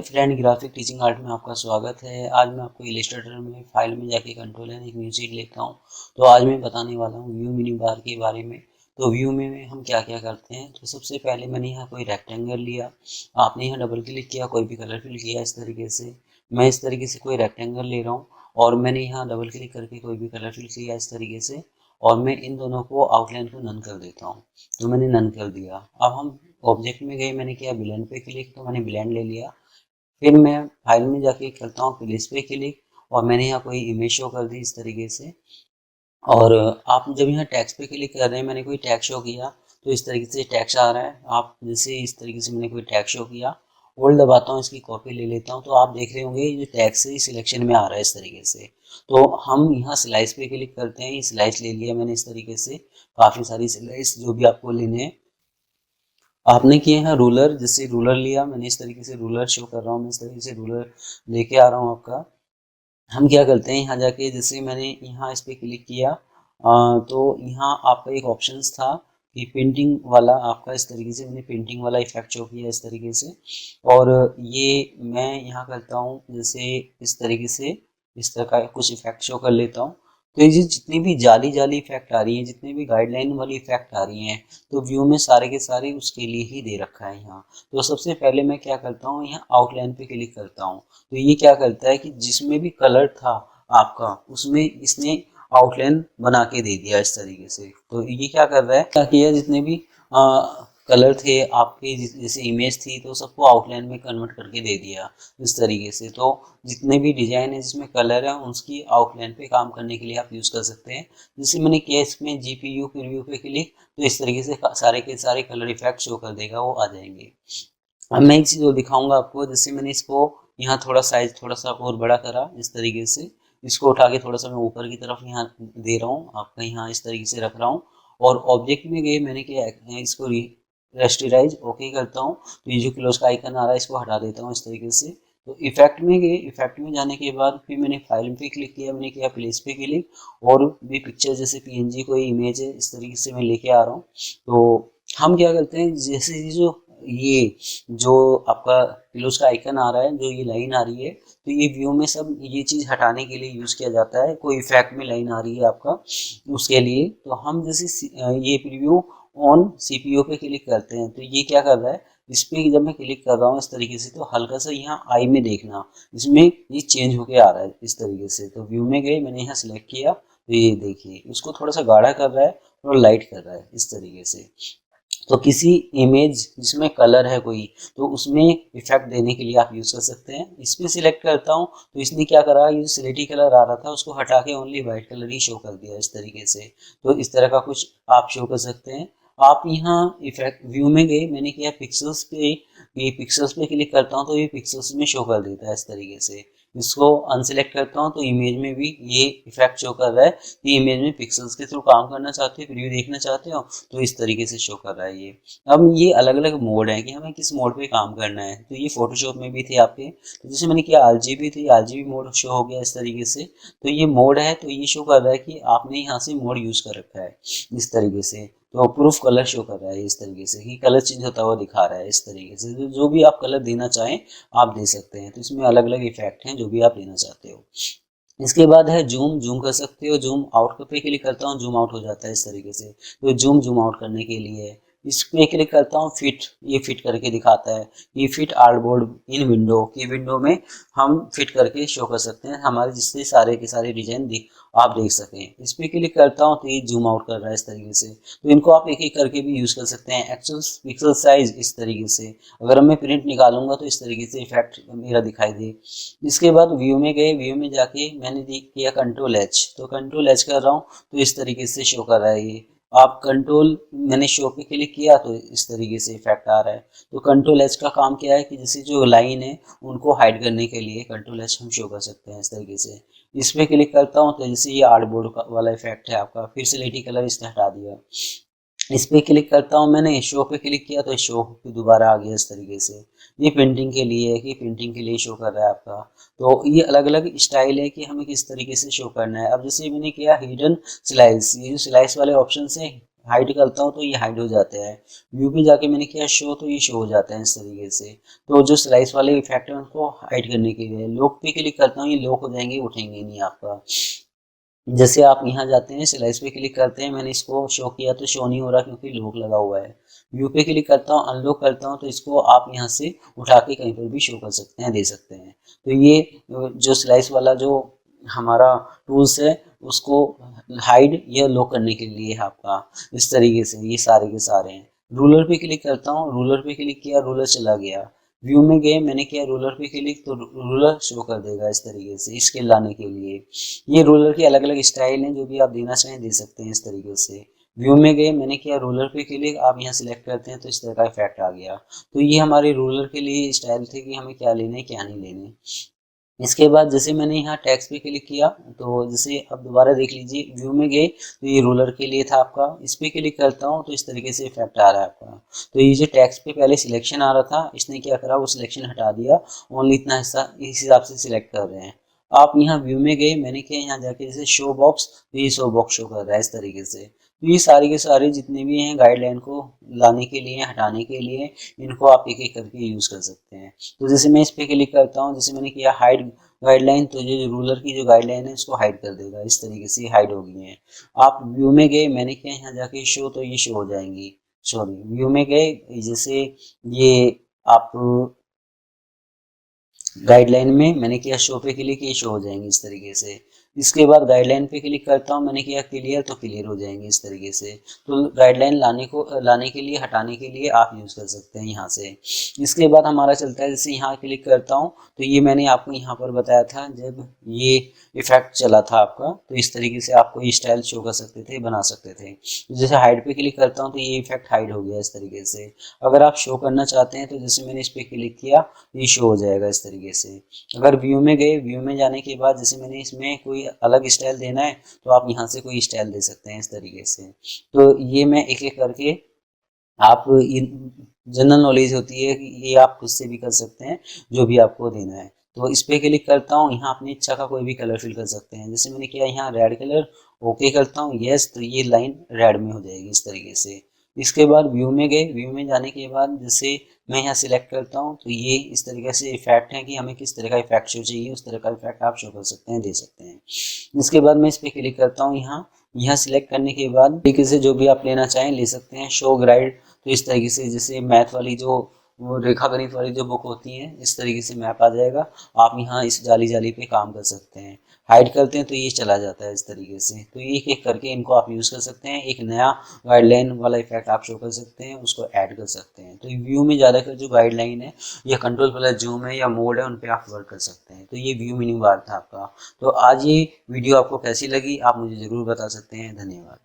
Friend, graphic teaching art में आपका स्वागत है। आज मैं आपको इलस्ट्रेटर में फाइल में जाके कंट्रोल एंड एक न्यू शीट लेता हूँ। तो आज मैं बताने वाला हूँ व्यू मिनी बार के बारे में। तो व्यू में हम क्या क्या करते हैं। तो सबसे पहले मैंने यहाँ कोई रेक्टेंगल लिया, आपने यहाँ डबल क्लिक किया, कोई भी कलर फिल किया। इस तरीके से मैं इस तरीके से कोई रेक्टेंगल ले रहा हूँ और मैंने यहाँ डबल क्लिक करके कोई भी कलर फिल किया इस तरीके से, और मैं इन दोनों को आउटलाइन को नन कर देता हूँ। तो मैंने नन कर दिया। अब हम ऑब्जेक्ट में गए, मैंने किया ब्लेंड पे क्लिक, तो मैंने ब्लेंड ले लिया। फिर मैं फाइल में जाके करता हूँ प्लेस पे क्लिक और मैंने यहाँ कोई इमेज शो कर दी इस तरीके से। और आप जब यहाँ टैक्स पे क्लिक कर रहे हैं, मैंने कोई टैग शो किया तो इस तरीके से टैक्स आ रहा है। आप जैसे इस तरीके से मैंने कोई टैग शो किया, होल्ड दबाता हूँ, इसकी कॉपी ले लेता हूँ, तो आप देख रहे होंगे ये टैग से सिलेक्शन में आ रहा है इस तरीके से। तो हम यहाँ स्लाइस पे क्लिक करते हैं, ये स्लाइस ले लिया मैंने इस तरीके से, काफ़ी सारी स्लाइस जो भी आपको लेने हैं। आपने किए हैं रूलर, जैसे रूलर लिया मैंने इस तरीके से, रूलर शो कर रहा हूँ मैं इस तरीके से, रूलर लेके आ रहा हूँ आपका। हम क्या करते हैं, यहाँ जाके जैसे मैंने यहाँ इस पर क्लिक किया, तो यहाँ आपका एक ऑप्शन था कि पेंटिंग वाला, आपका इस तरीके से मैंने पेंटिंग वाला इफेक्ट शो किया इस तरीके से। और ये मैं यहाँ करता हूँ जैसे इस तरीके से, इस तरह का कुछ इफेक्ट शो कर लेता हूँ। तो ये जितनी भी जाली जाली इफेक्ट आ रही है, जितनी भी गाइडलाइन वाली इफेक्ट आ रही हैं, तो व्यू में सारे के सारे उसके लिए ही दे रखा है यहाँ। तो सबसे पहले मैं क्या करता हूँ, यहाँ आउटलाइन पे क्लिक करता हूँ। तो ये क्या करता है कि जिसमें भी कलर था आपका, उसमें इसने आउटलाइन बना के दे दिया इस तरीके से। तो ये क्या कर रहा है, क्या किया, जितने भी कलर थे आपके, जैसे इमेज थी, तो सबको आउटलाइन में कन्वर्ट करके दे दिया इस तरीके से। तो जितने भी डिजाइन है जिसमें कलर है, उसकी आउटलाइन पे काम करने के लिए आप यूज़ कर सकते हैं। जैसे मैंने किया इसमें जीपीयू प्रीव्यू पे क्लिक, तो इस तरीके से सारे के सारे कलर इफेक्ट शो कर देगा, वो आ जाएंगे। अब मैं एक चीज़ और दिखाऊंगा आपको, जैसे मैंने इसको यहाँ थोड़ा साइज थोड़ा सा और बड़ा करा इस तरीके से, इसको उठा के थोड़ा सा मैं ऊपर की तरफ यहाँ दे रहा हूँ, आपका यहाँ इस तरीके से रख रहा हूँ। और ऑब्जेक्ट में गए, मैंने क्या इसको रेस्टराइज ओके करता हूँ, तो ये जो क्लोज का आइकन आ रहा है इसको हटा देता हूँ इस तरीके से। तो इफेक्ट में गए, इफेक्ट में जाने के बाद फिर मैंने फाइल पे क्लिक किया, मैंने किया प्लेस पे क्लिक, और भी पिक्चर जैसे पीएनजी कोई इमेज है इस तरीके से मैं लेके आ रहा हूँ। तो हम क्या करते हैं, जैसे ये जो आपका क्लोज का आइकन आ रहा है, जो ये लाइन आ रही है, तो ये व्यू में सब ये चीज़ हटाने के लिए यूज़ किया जाता है। कोई इफेक्ट में लाइन आ रही है आपका, उसके लिए। तो हम जैसे ये प्रीव्यू ऑन सीपीयू पे क्लिक करते हैं, तो ये क्या कर रहा है, इस पे जब मैं क्लिक कर रहा हूँ इस तरीके से, तो हल्का सा यहाँ आई में देखना, इसमें ये चेंज होके आ रहा है इस तरीके से। तो व्यू में गए, मैंने यहाँ सिलेक्ट किया, तो ये देखिए उसको थोड़ा सा गाढ़ा कर रहा है, थोड़ा लाइट कर रहा है इस तरीके से। तो किसी इमेज जिसमें कलर है कोई, तो उसमें इफेक्ट देने के लिए आप यूज़ कर सकते हैं। इसमें सिलेक्ट करता हूँ, तो इसने क्या करा, ये सिलेटी कलर आ रहा था उसको हटा के ओनली वाइट कलर ही शो कर दिया इस तरीके से। तो इस तरह का कुछ आप शो कर सकते हैं। आप यहाँ इफेक्ट व्यू में गए, मैंने किया पिक्सल्स पे, ये पिक्सल्स पे क्लिक करता हूँ तो ये पिक्सल्स में शो कर देता है इस तरीके से। इसको अनसिलेक्ट करता हूँ तो इमेज में भी ये इफेक्ट शो कर रहा है कि इमेज में पिक्सल्स के थ्रू काम करना चाहते हो, प्रीव्यू देखना चाहते हो, तो इस तरीके से शो कर रहा है ये। अब ये अलग अलग मोड है कि हमें किस मोड पे काम करना है। तो ये फोटोशॉप में भी थे आपके, तो जैसे मैंने किया आरजीबी, तो ये आरजीबी मोड शो हो गया इस तरीके से। तो ये मोड है, तो ये शो कर रहा है कि आपने यहाँ से मोड यूज कर रखा है इस तरीके से। तो प्रूफ कलर शो कर रहा है इस तरीके से कि कलर चेंज होता हुआ दिखा रहा है इस तरीके से। तो जो भी आप कलर देना चाहें आप दे सकते हैं। तो इसमें अलग अलग इफेक्ट हैं जो भी आप देना चाहते हो। इसके बाद है जूम, जूम कर सकते हो, जूम आउट पे क्लिक करता हूँ, जूम आउट हो जाता है इस तरीके से। तो जूम जूम आउट करने के लिए इस पे क्लिक करता हूँ, फिट, ये फिट करके दिखाता है। ये फिट आर्टबोर्ड इन विंडो की, विंडो में हम फिट करके शो कर सकते हैं हमारे, जिससे सारे के सारे डिजाइन आप देख सकें। इस पे क्लिक करता हूँ तो ये जूम आउट कर रहा है इस तरीके से। तो इनको आप एक एक करके भी यूज कर सकते हैं। एक्चुअल पिक्सल साइज इस तरीके से, अगर मैं प्रिंट निकालूंगा तो इस तरीके से इफेक्ट मेरा दिखाई दे। इसके बाद व्यू में गए, व्यू में जाके मैंने किया कंट्रोल एच, तो कंट्रोल एच कर रहा हूँ तो इस तरीके से शो कर रहा है ये। आप कंट्रोल, मैंने शो पे क्लिक किया तो इस तरीके से इफेक्ट आ रहा है। तो कंट्रोल एच का काम क्या है कि जैसे जो लाइन है उनको हाइड करने के लिए कंट्रोल एच हम शो कर सकते हैं इस तरीके से। इस पे क्लिक करता हूँ तो जैसे ये आर्टबोर्ड वाला इफेक्ट है आपका, फिर से लेटी कलर इसने हटा दिया। इस पे क्लिक करता हूँ, मैंने शो पे क्लिक किया तो शो पे दोबारा आ गया इस तरीके से। ये पेंटिंग के लिए है कि पेंटिंग के लिए शो कर रहा है आपका। तो ये अलग अलग स्टाइल है कि हमें किस तरीके से शो करना है। अब जैसे मैंने किया हिडन स्लाइस, ये जो स्लाइस वाले ऑप्शन है हाइड करता हूँ तो ये हाइड हो जाता है। व्यू पे जाके मैंने किया शो तो ये शो हो जाता है इस तरीके से। तो जो स्लाइस वाले इफेक्ट है उनको हाइड करने के लिए लॉक पे क्लिक करता हूँ, ये लॉक हो जाएंगे, उठेंगे नहीं आपका। जैसे आप यहाँ जाते हैं स्लाइस पे क्लिक करते हैं, मैंने इसको शो किया तो शो नहीं हो रहा क्योंकि लॉक लगा हुआ है। व्यू पे क्लिक करता हूँ, अनलॉक करता हूँ तो इसको आप यहाँ से उठा के कहीं पर भी शो कर सकते हैं, दे सकते हैं। तो ये जो स्लाइस वाला जो हमारा टूल्स है उसको हाइड या लॉक करने के लिए है आपका। इस तरीके से ये सारे के सारे हैं। रूलर पे क्लिक करता हूँ, रूलर पे क्लिक किया, रूलर चला गया। व्यू में गए, मैंने किया रूलर पे क्लिक तो रूलर शो कर देगा इस तरीके से, स्केल लाने के लिए। ये रूलर की अलग अलग स्टाइल हैं, जो भी आप देना चाहें दे सकते हैं इस तरीके से। व्यू में गए, मैंने किया रूलर पे क्लिक, आप यहाँ सिलेक्ट करते हैं तो इस तरह का इफेक्ट आ गया। तो ये हमारे रूलर के लिए स्टाइल थे कि हमें क्या लेना है क्या नहीं लेने। इसके बाद जैसे मैंने यहाँ टैक्स पे क्लिक किया तो जैसे अब दोबारा देख लीजिए, व्यू में गए तो ये रूलर के लिए था आपका, इस पे क्लिक करता हूँ तो इस तरीके से इफेक्ट आ रहा है आपका। तो ये जो टैक्स पे पहले सिलेक्शन आ रहा था, इसने क्या करा, वो सिलेक्शन हटा दिया, ओनली इतना हिस्सा इस हिसाब से सिलेक्ट कर रहे हैं। आप यहाँ व्यू में गए, मैंने किया यहाँ जाके जैसे शो बॉक्स, तो ये शो बॉक्स शो कर रहा है इस तरीके से। तो ये सारे के सारे जितने भी हैं गाइडलाइन को लाने के लिए, हटाने के लिए, इनको आप एक एक करके यूज कर सकते हैं। तो जैसे मैं इस पे क्लिक करता हूँ, जैसे मैंने किया हाइड गाइडलाइन, तो ये रूलर की जो गाइडलाइन है इसको हाइड कर देगा, इस तरीके से हाइड हो गई है। आप व्यू में गए, मैंने किया यहाँ जाके शो, तो ये शो हो जाएंगी। सॉरी, व्यू में गए, जैसे ये आप गाइडलाइन में मैंने किया शो पे क्लिक, ये शो हो जाएंगे इस तरीके से। इसके बाद गाइडलाइन पे क्लिक करता हूँ, मैंने किया क्लियर, तो क्लियर हो जाएंगे इस तरीके से। तो गाइडलाइन लाने के लिए, हटाने के लिए आप यूज़ कर सकते हैं यहाँ से। इसके बाद हमारा चलता है, जैसे यहाँ क्लिक करता हूँ तो ये मैंने आपको यहाँ पर बताया था जब ये इफेक्ट चला था आपका, तो इस तरीके से आपको ये स्टाइल शो कर सकते थे, बना सकते थे। जैसे हाइड पे क्लिक करता हूँ तो ये इफेक्ट हाइड हो गया इस तरीके से। अगर आप शो करना चाहते हैं तो जैसे मैंने इस पर क्लिक किया, ये शो हो जाएगा इस तरीके से। अगर व्यू में गए, व्यू में जाने के बाद जैसे मैंने इसमें कोई अलग स्टाइल देना है तो आप यहाँ से कोई स्टाइल दे सकते हैं इस तरीके से। तो ये मैं एक एक करके आप जनरल नॉलेज होती है कि ये आप खुद से भी कर सकते हैं जो भी आपको देना है। तो इस पे क्लिक करता हूँ, यहाँ अपनी इच्छा का कोई भी कलर फिल कर सकते हैं। जैसे मैंने किया यहाँ रेड कलर, ओके करता हूँ, यस, तो ये लाइन रेड में हो जाएगी इस तरीके से। इसके बाद व्यू में गए, व्यू में जाने के बाद जैसे मैं यहाँ सिलेक्ट करता हूँ तो ये इस तरीके से इफेक्ट है कि हमें किस तरह का इफेक्ट शो चाहिए, उस तरह का इफेक्ट आप शो कर सकते हैं, दे सकते हैं। इसके बाद मैं इस पर क्लिक करता हूँ, यहाँ सिलेक्ट करने के बाद तरीके से जो भी आप लेना चाहें ले सकते हैं। शो ग्राइड, तो इस तरीके से जैसे मैथ वाली जो वो रेखा गणित वाली जो बुक होती है, इस तरीके से मैप आ जाएगा। आप यहाँ इस जाली जाली पे काम कर सकते हैं। हाइड करते हैं तो ये चला जाता है इस तरीके से। तो एक एक करके इनको आप यूज़ कर सकते हैं। एक नया गाइडलाइन वाला इफेक्ट आप शो कर सकते हैं, उसको ऐड कर सकते हैं। तो व्यू में ज़्यादातर जो गाइडलाइन है या कंट्रोल प्लस जूम है या मोड है, उन पर आप वर्क कर सकते हैं। तो ये व्यू मेन्यू बार था आपका। तो आज ये वीडियो आपको कैसी लगी आप मुझे ज़रूर बता सकते हैं। धन्यवाद।